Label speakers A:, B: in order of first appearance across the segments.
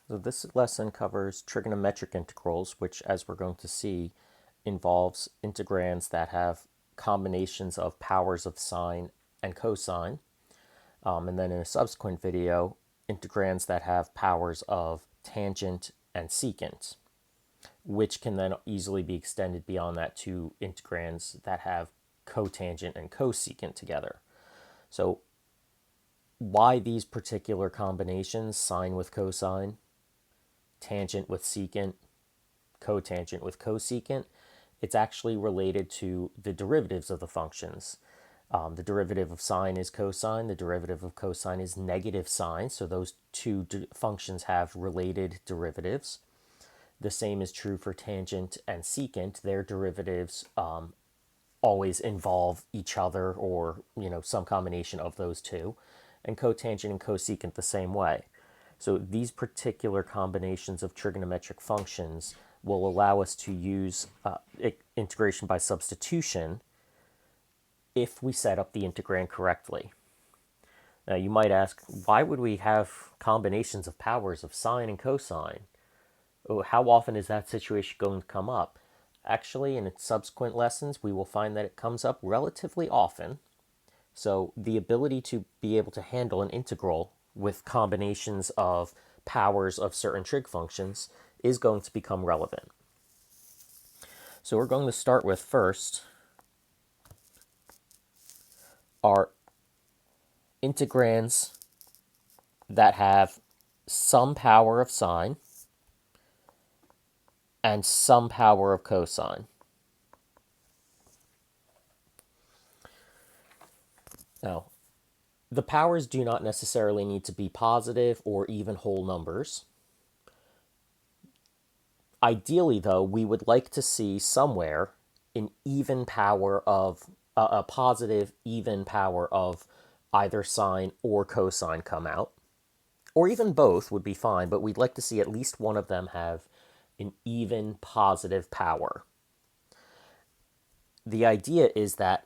A: So this lesson covers trigonometric integrals, which, as we're going to see, involves integrands that have combinations of powers of sine and cosine. And then in a subsequent video, integrands that have powers of tangent and secant, which can then easily be extended beyond that to integrands that have cotangent and cosecant together. So why these particular combinations, sine with cosine, tangent with secant, cotangent with cosecant, it's actually related to the derivatives of the functions. The derivative of sine is cosine, the derivative of cosine is negative sine, so those two functions have related derivatives. The same is true for tangent and secant. Their derivatives always involve each other, or some combination of those two. And cotangent and cosecant the same way. So these particular combinations of trigonometric functions will allow us to use integration by substitution if we set up the integrand correctly. Now you might ask, why would we have combinations of powers of sine and cosine? How often is that situation going to come up? Actually, in subsequent lessons, we will find that it comes up relatively often. So the ability to be able to handle an integral with combinations of powers of certain trig functions is going to become relevant. So we're going to start with first our integrands that have some power of sine and some power of cosine. Now, the powers do not necessarily need to be positive or even whole numbers. Ideally, though, we would like to see somewhere an even power of a positive even power of either sine or cosine come out, or even both would be fine, but we'd like to see at least one of them have an even positive power. The idea is that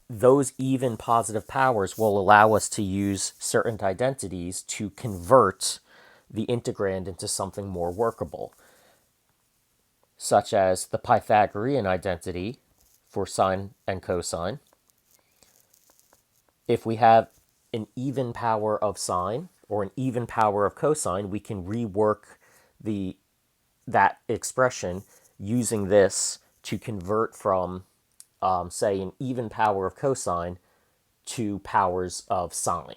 A: those even positive powers will allow us to use certain identities to convert the integrand into something more workable, such as the Pythagorean identity for sine and cosine. If we have an even power of sine or an even power of cosine, we can rework that expression using this to convert from, say, an even power of cosine to powers of sine,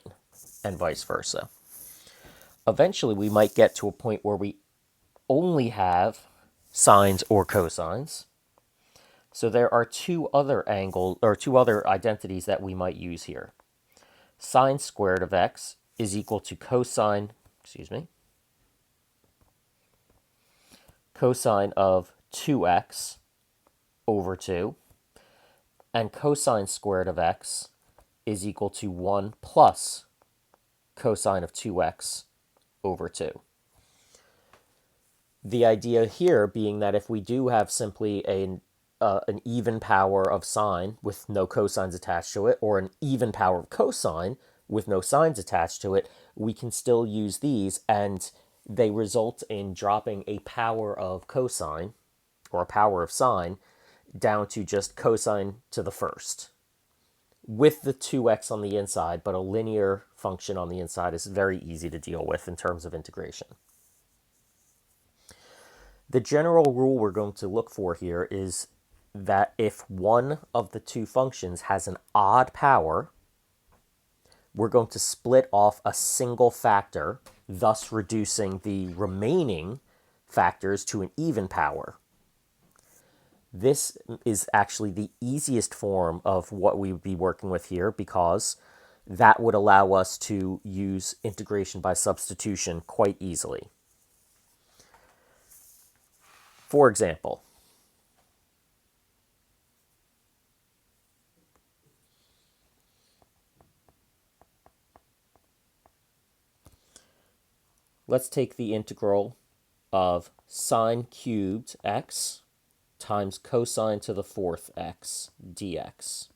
A: and vice versa. Eventually, we might get to a point where we only have sines or cosines. So there are two other identities that we might use here. Sine squared of x is equal to cosine of 2x over 2, and cosine squared of x is equal to 1 plus cosine of 2x over 2. The idea here being that if we do have simply an even power of sine with no cosines attached to it, or an even power of cosine with no sines attached to it, we can still use these, and they result in dropping a power of cosine or a power of sine down to just cosine to the first, with the 2x on the inside, but a linear function on the inside is very easy to deal with in terms of integration. The general rule we're going to look for here is that if one of the two functions has an odd power, we're going to split off a single factor, thus reducing the remaining factors to an even power. This is actually the easiest form of what we would be working with here, because that would allow us to use integration by substitution quite easily. For example, let's take the integral of sine cubed x times cosine to the fourth x dx.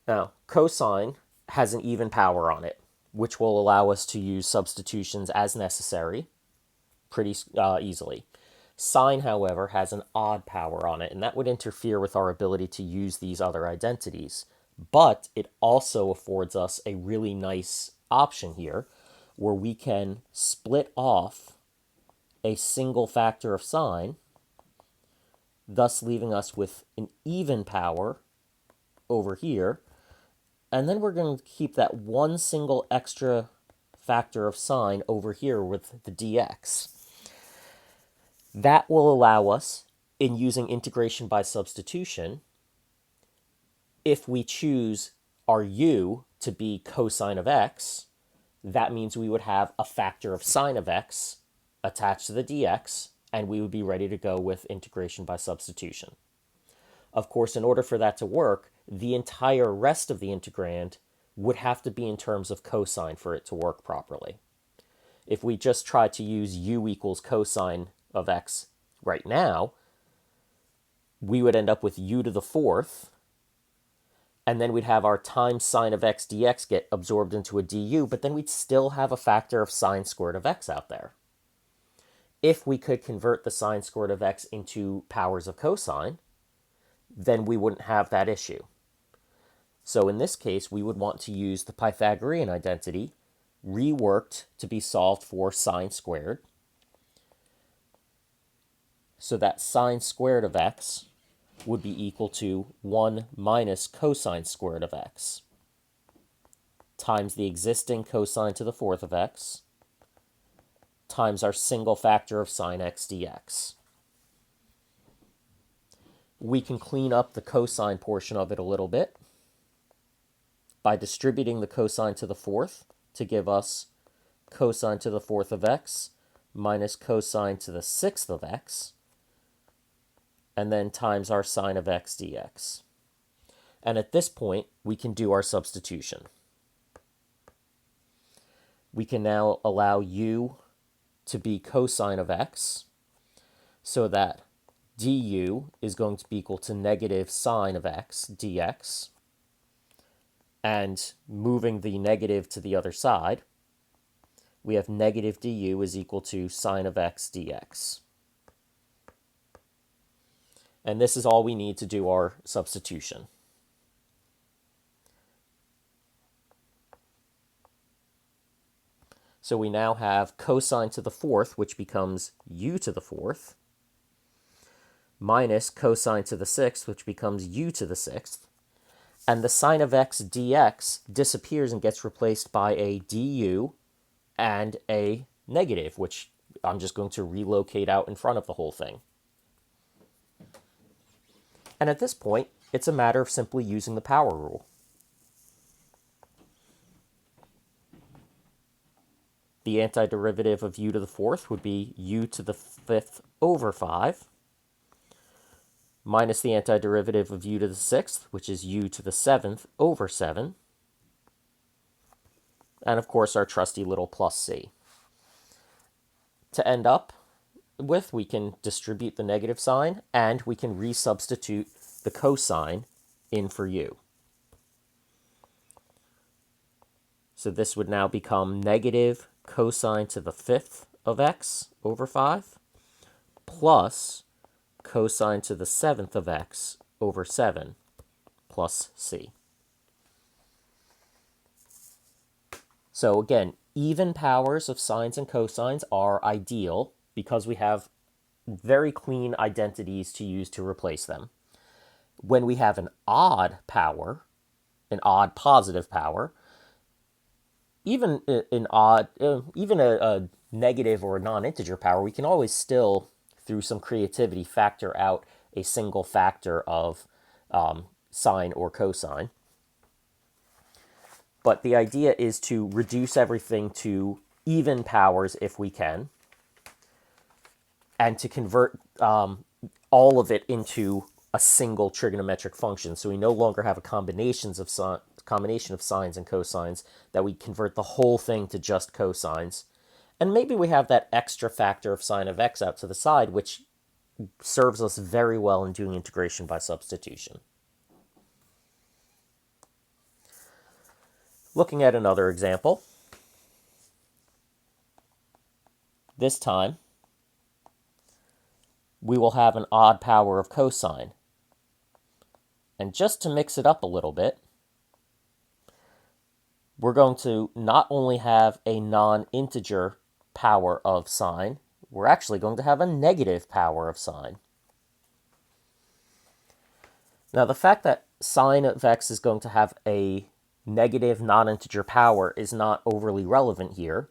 A: Now, cosine has an even power on it, which will allow us to use substitutions as necessary pretty easily. Sine, however, has an odd power on it, and that would interfere with our ability to use these other identities. But it also affords us a really nice option here where we can split off a single factor of sine, thus leaving us with an even power over here. And then we're going to keep that one single extra factor of sine over here with the dx. That will allow us, in using integration by substitution, if we choose our u to be cosine of x, that means we would have a factor of sine of x attached to the dx, and we would be ready to go with integration by substitution. Of course, in order for that to work, the entire rest of the integrand would have to be in terms of cosine for it to work properly. If we just try to use u equals cosine of x right now, we would end up with u to the fourth, and then we'd have our times sine of x dx get absorbed into a du, but then we'd still have a factor of sine squared of x out there. If we could convert the sine squared of x into powers of cosine, then we wouldn't have that issue. So in this case, we would want to use the Pythagorean identity, reworked to be solved for sine squared, so that sine squared of x would be equal to 1 minus cosine squared of x times the existing cosine to the fourth of x times our single factor of sine x dx. We can clean up the cosine portion of it a little bit by distributing the cosine to the fourth to give us cosine to the fourth of x minus cosine to the sixth of x, and then times our sine of x dx. And at this point, we can do our substitution. We can now allow u to be cosine of x, so that du is going to be equal to negative sine of x dx, and moving the negative to the other side, we have negative du is equal to sine of x dx. And this is all we need to do our substitution. So we now have cosine to the fourth, which becomes u to the fourth, minus cosine to the sixth, which becomes u to the sixth. And the sine of x dx disappears and gets replaced by a du and a negative, which I'm just going to relocate out in front of the whole thing. And at this point, it's a matter of simply using the power rule. The antiderivative of u to the fourth would be u to the fifth over 5, minus the antiderivative of u to the sixth, which is u to the seventh over 7, and of course our trusty little plus c. To end up with, we can distribute the negative sign, and we can resubstitute the cosine in for u. So this would now become negative cosine to the fifth of x over 5 plus cosine to the seventh of x over 7 plus c. So again, even powers of sines and cosines are ideal because we have very clean identities to use to replace them. When we have an odd power, an odd positive power, even a negative or a non-integer power, we can always still, through some creativity, factor out a single factor of sine or cosine. But the idea is to reduce everything to even powers if we can, and to convert all of it into a single trigonometric function. So we no longer have a combination of sines and cosines, that we convert the whole thing to just cosines. And maybe we have that extra factor of sine of x out to the side, which serves us very well in doing integration by substitution. Looking at another example, This time, we will have an odd power of cosine. And just to mix it up a little bit, we're going to not only have a non-integer power of sine, we're actually going to have a negative power of sine. Now, the fact that sine of x is going to have a negative non-integer power is not overly relevant here.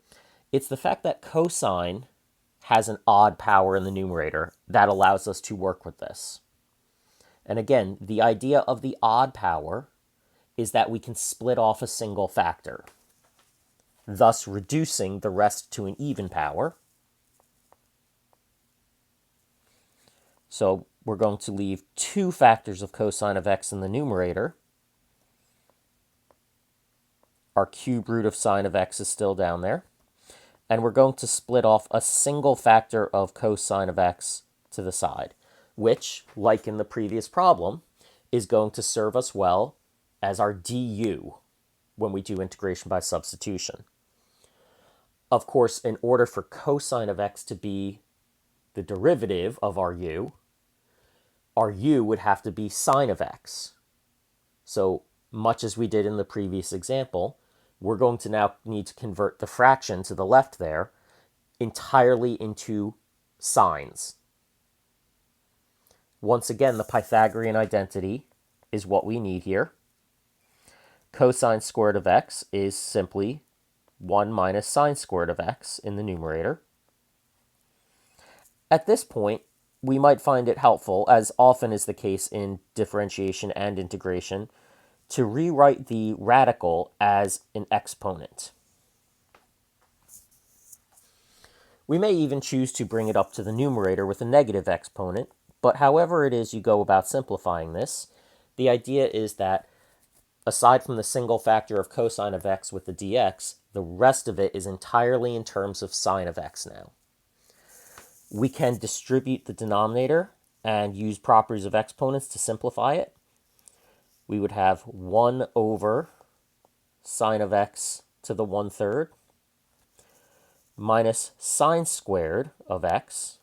A: It's the fact that cosine has an odd power in the numerator that allows us to work with this. And again, the idea of the odd power is that we can split off a single factor, thus reducing the rest to an even power. So we're going to leave 2 factors of cosine of x in the numerator. Our cube root of sine of x is still down there. And we're going to split off a single factor of cosine of x to the side, which, like in the previous problem, is going to serve us well as our du when we do integration by substitution. Of course, in order for cosine of x to be the derivative of our u would have to be sine of x. So much as we did in the previous example, we're going to now need to convert the fraction to the left there entirely into sines. Once again, the Pythagorean identity is what we need here. Cosine squared of x is simply 1 minus sine squared of x in the numerator. At this point, we might find it helpful, as often is the case in differentiation and integration, to rewrite the radical as an exponent. We may even choose to bring it up to the numerator with a negative exponent, but however it is you go about simplifying this, the idea is that aside from the single factor of cosine of x with the dx, the rest of it is entirely in terms of sine of x now. We can distribute the denominator and use properties of exponents to simplify it. We would have 1 over sine of x to the 1/3 minus sine squared of x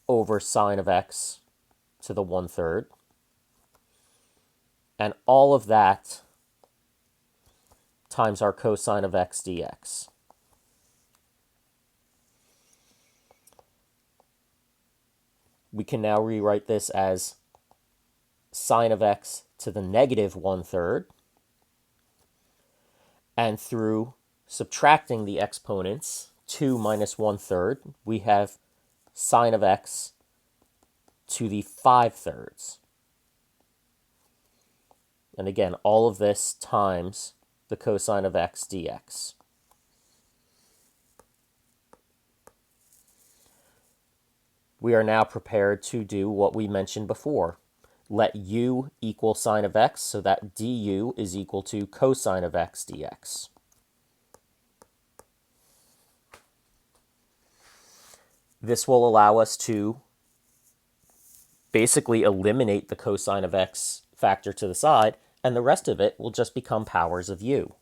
A: over sine of x to the 1/3. And all of that times our cosine of x dx. We can now rewrite this as sine of x to the negative 1/3. And through subtracting the exponents, 2 minus 1/3, we have sine of x to the 5/3. And again, all of this times the cosine of x dx. We are now prepared to do what we mentioned before. Let u equal sine of x so that du is equal to cosine of x dx. This will allow us to basically eliminate the cosine of x factor to the side, and the rest of it will just become powers of u.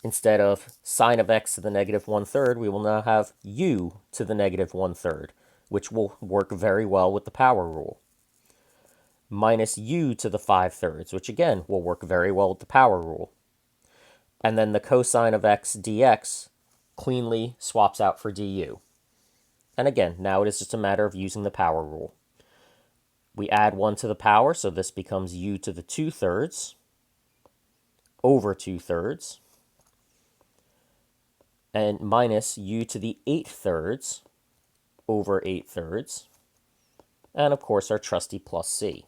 A: Instead of sine of x to the negative 1/3, we will now have u to the negative 1/3, which will work very well with the power rule. Minus u to the 5/3, which again will work very well with the power rule. And then the cosine of x dx cleanly swaps out for du. And again, now it is just a matter of using the power rule. We add 1 to the power, so this becomes u to the 2/3 over 2/3, and minus u to the 8/3 over 8/3, and of course our trusty plus c.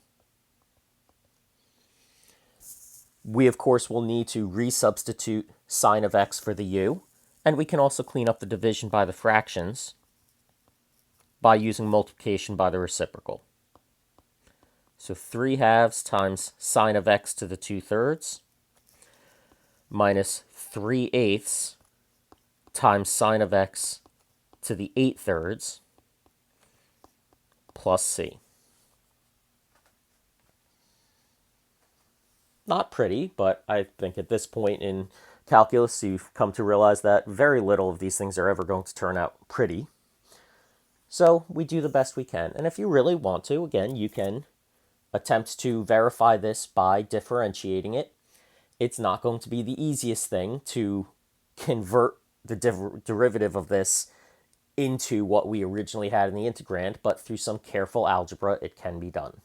A: We of course will need to resubstitute sine of x for the u, and we can also clean up the division by the fractions by using multiplication by the reciprocal. So 3/2 times sine of x to the 2/3 minus 3/8 times sine of x to the 8/3 plus c. Not pretty, but I think at this point in calculus, you've come to realize that very little of these things are ever going to turn out pretty. So we do the best we can. And if you really want to, again, you can attempt to verify this by differentiating it. It's not going to be the easiest thing to convert the derivative of this into what we originally had in the integrand, but through some careful algebra, it can be done.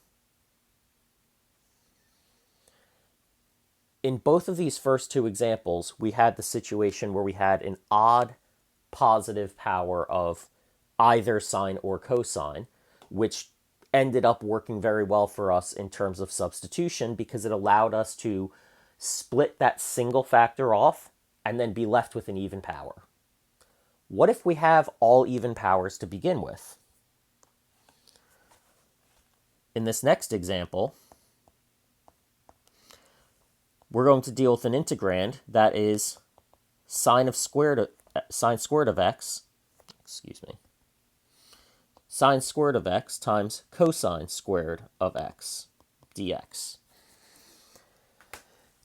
A: In both of these first two examples, we had the situation where we had an odd positive power of either sine or cosine, which ended up working very well for us in terms of substitution because it allowed us to split that single factor off and then be left with an even power. What if we have all even powers to begin with? In this next example, we're going to deal with an integrand that is sine squared of x, sine squared of x times cosine squared of x dx.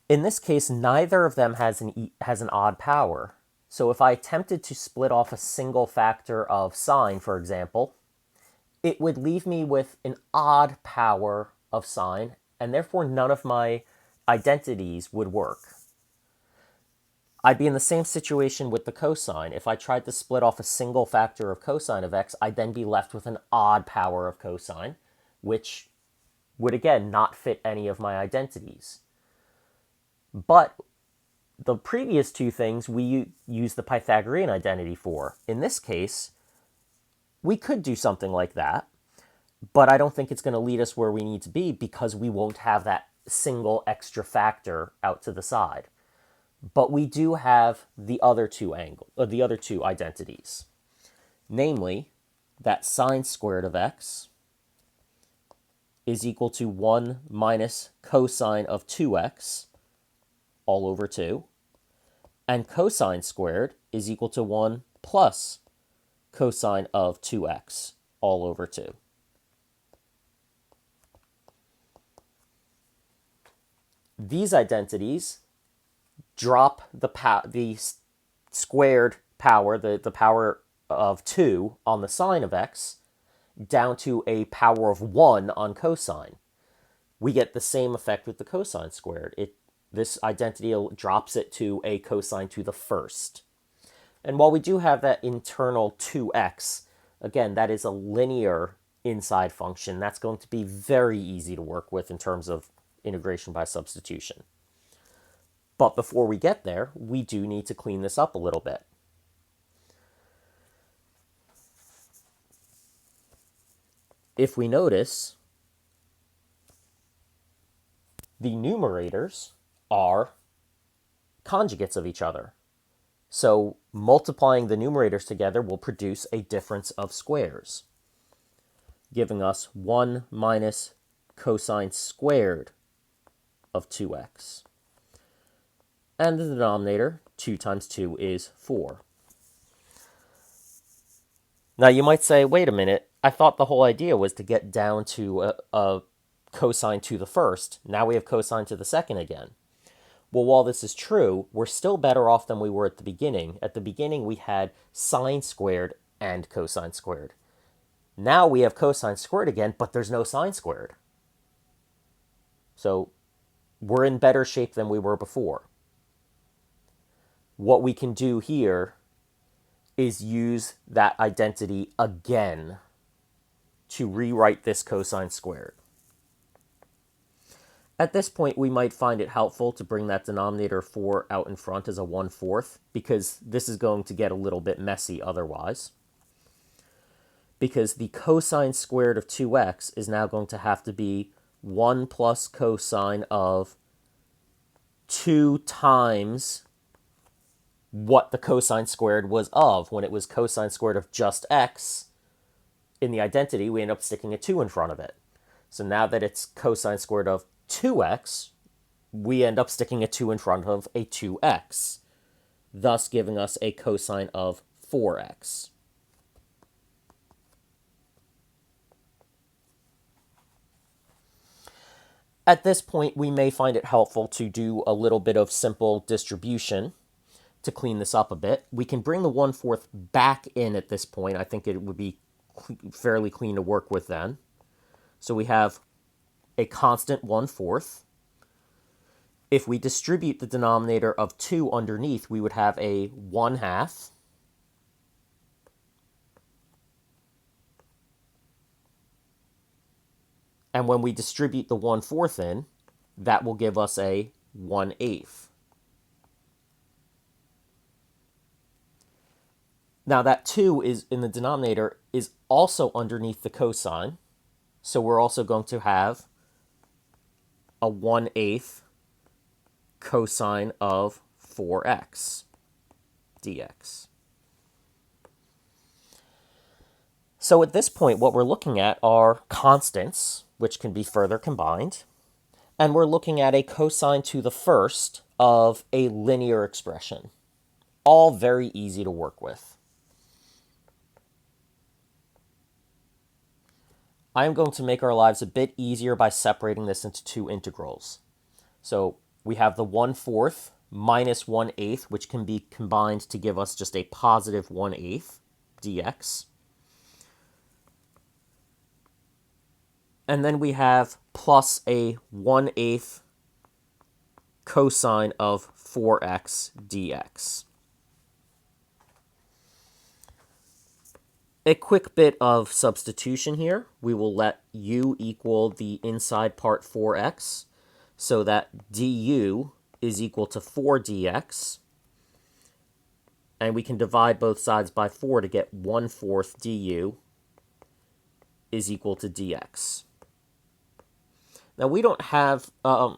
A: In this case, neither of them has an odd power. So if I attempted to split off a single factor of sine, for example, it would leave me with an odd power of sine, and therefore none of my identities would work. I'd be in the same situation with the cosine. If I tried to split off a single factor of cosine of x, I'd then be left with an odd power of cosine, which would again not fit any of my identities. But the previous two things we use the Pythagorean identity for. In this case, we could do something like that, but I don't think it's going to lead us where we need to be because we won't have that single extra factor out to the side. But we do have the other two identities, namely that sine squared of x is equal to 1 minus cosine of 2x all over 2, and cosine squared is equal to 1 plus cosine of 2x all over 2. These identities drop the squared power, the power of 2 on the sine of x, down to a power of 1 on cosine. We get the same effect with the cosine squared. This identity drops it to a cosine to the first. And while we do have that internal 2x, again, that is a linear inside function. That's going to be very easy to work with in terms of integration by substitution. But before we get there, we do need to clean this up a little bit. If we notice, the numerators are conjugates of each other. So multiplying the numerators together will produce a difference of squares, giving us 1 minus cosine squared of 2x. And the denominator, 2 times 2 is 4. Now you might say, wait a minute, I thought the whole idea was to get down to a cosine to the first. Now we have cosine to the second again. Well, while this is true, we're still better off than we were at the beginning. At the beginning, we had sine squared and cosine squared. Now we have cosine squared again, but there's no sine squared. So we're in better shape than we were before. What we can do here is use that identity again to rewrite this cosine squared. At this point, we might find it helpful to bring that denominator 4 out in front as a 1/4, because this is going to get a little bit messy otherwise. Because the cosine squared of 2x is now going to have to be 1 plus cosine of 2 times what the cosine squared was of. When it was cosine squared of just x, in the identity, we end up sticking a 2 in front of it. So now that it's cosine squared of 2x, we end up sticking a 2 in front of a 2x, thus giving us a cosine of 4x. At this point, we may find it helpful to do a little bit of simple distribution to clean this up a bit, we can bring the 1/4 back in at this point. I think it would be fairly clean to work with then. So we have a constant 1/4. If we distribute the denominator of 2 underneath, we would have a 1/2. And when we distribute the 1/4 in, that will give us a 1/8. Now that 2 is in the denominator is also underneath the cosine. So we're also going to have a 1/8 cosine of 4x dx. So at this point, what we're looking at are constants, which can be further combined. And we're looking at a cosine to the first of a linear expression. All very easy to work with. I am going to make our lives a bit easier by separating this into two integrals. So we have the 1/4 minus 1/8, which can be combined to give us just a positive 1/8 dx. And then we have plus a 1/8 cosine of 4x dx. A quick bit of substitution here. We will let u equal the inside part 4x, so that du is equal to 4 dx. And we can divide both sides by 4 to get 1/4 du is equal to dx. Now we don't have a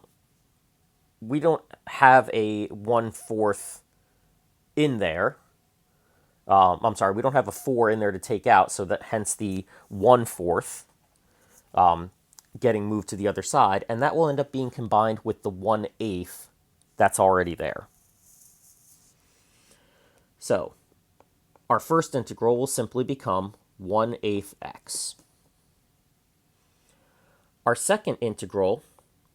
A: 1/4 in there. I'm sorry, we don't have a 4 in there to take out, so that hence the 1/4 getting moved to the other side, and that will end up being combined with the 1/8 that's already there. So our first integral will simply become 1/8 x. Our second integral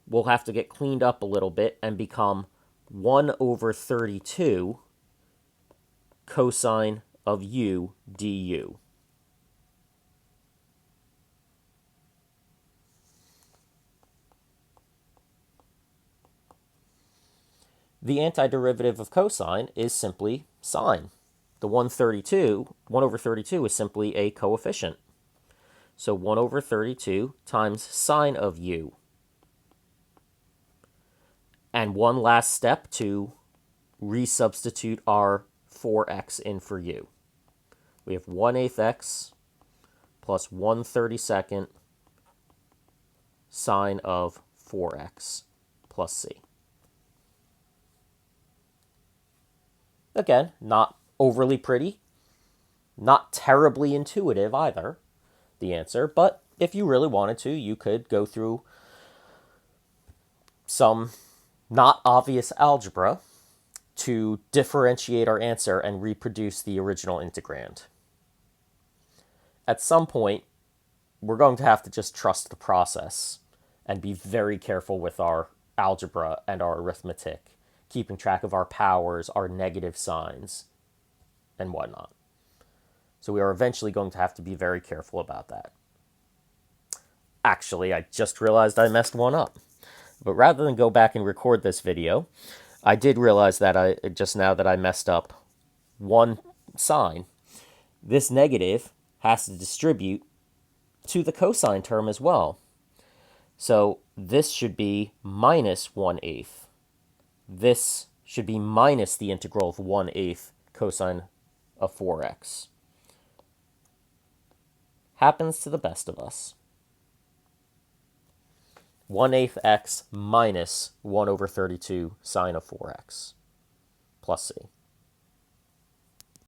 A: will have to get cleaned up a little bit and become 1/32 cosine of u du. The antiderivative of cosine is simply sine. The 1/32 is simply a coefficient. So 1/32 times sine of u. And one last step to resubstitute our 4x in for u. We have 1/8 x plus 1/32 sine of 4x plus c. Again, not overly pretty, not terribly intuitive either, the answer, but if you really wanted to, you could go through some not obvious algebra to differentiate our answer and reproduce the original integrand. At some point, we're going to have to just trust the process and be very careful with our algebra and our arithmetic, keeping track of our powers, our negative signs, and whatnot. So we are eventually going to have to be very careful about that. Actually, I just realized I messed one up. But rather than go back and record this video, I did realize that I messed up one sign. This negative has to distribute to the cosine term as well. So this should be minus 1/8. This should be minus the integral of 1/8 cosine of 4x. Happens to the best of us. 1/8 x minus 1/32 sine of 4x plus c.